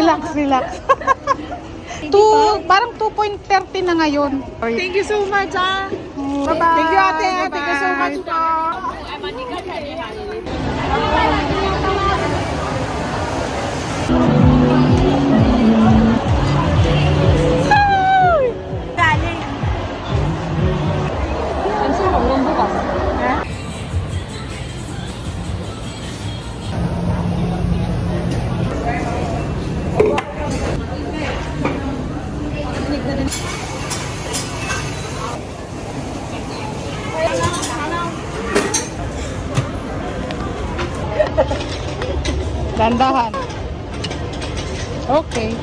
Relax, relax. Parang 2.30 na ngayon. Thank you so much, ah. Bye-bye. Thank you, ate. Thank you so much po. Dandahan. Okay.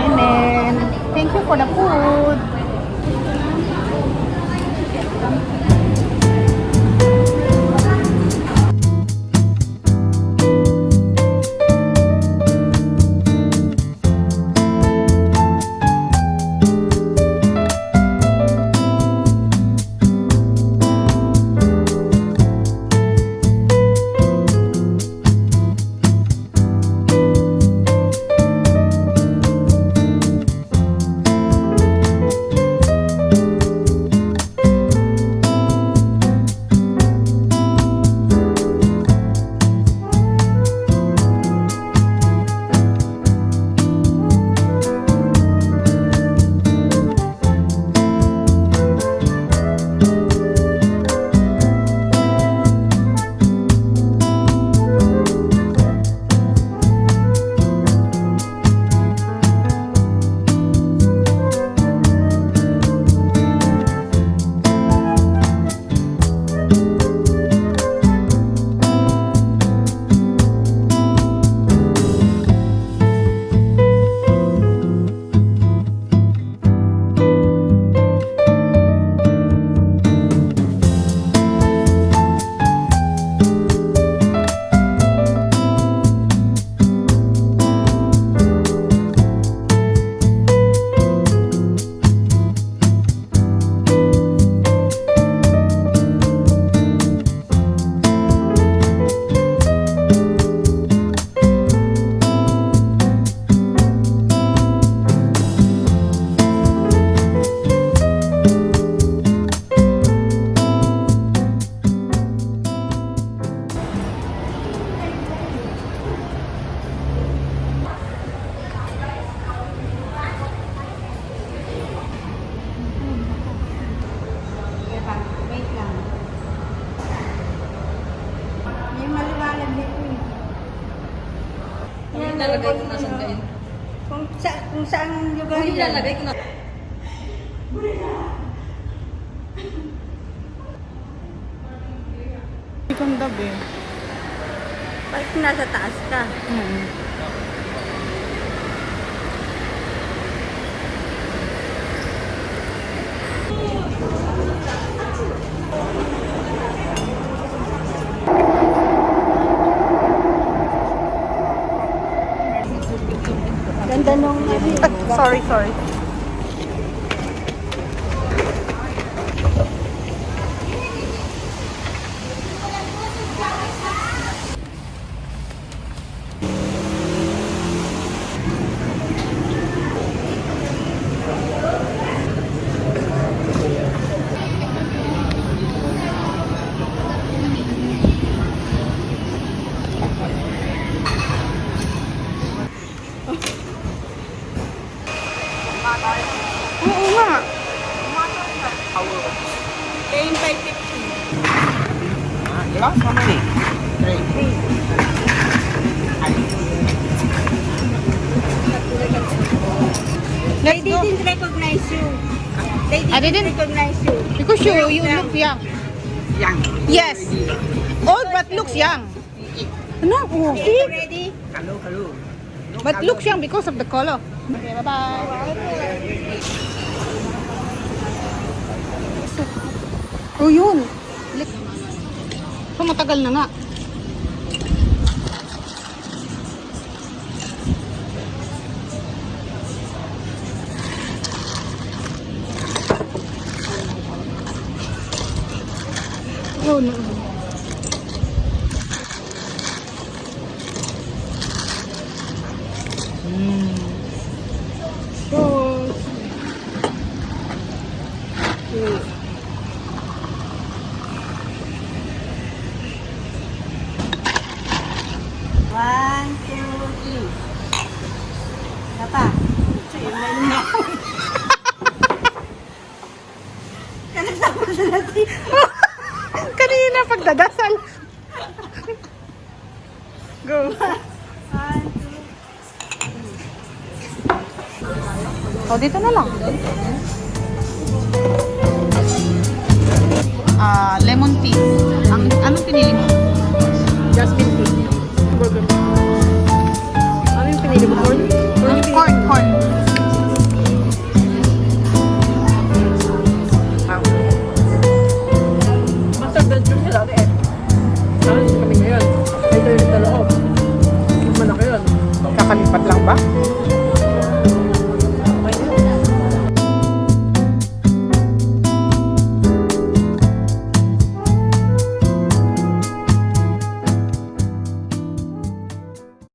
Amen. Thank you for the food. Ilalagay ko na saan kayo. Kung saan lugar Kung ilalagay ko na. Ikong gabi. Bakit nasa taas ka? Ganda nung Sorry. Oo nga. Paying 550. Lost how many? Three. They didn't recognize you. They I didn't didn't- recognize you. Because you look young. Young. Yes. Old but looks young. No, Okay, you ready? Hello. but looks young because of the color. Okay, bye-bye. So yun. So matagal na nga. Oh no. Sauce. One, two, three. Apa? Kanasama sa natin. Kanina pagdadasal. Go. One, two. O, dito na lang. Lemon tea. Anong pinili mo? Jasmine tea. Burger. Ano yung pinili mo? Corn. Masagad yung nila.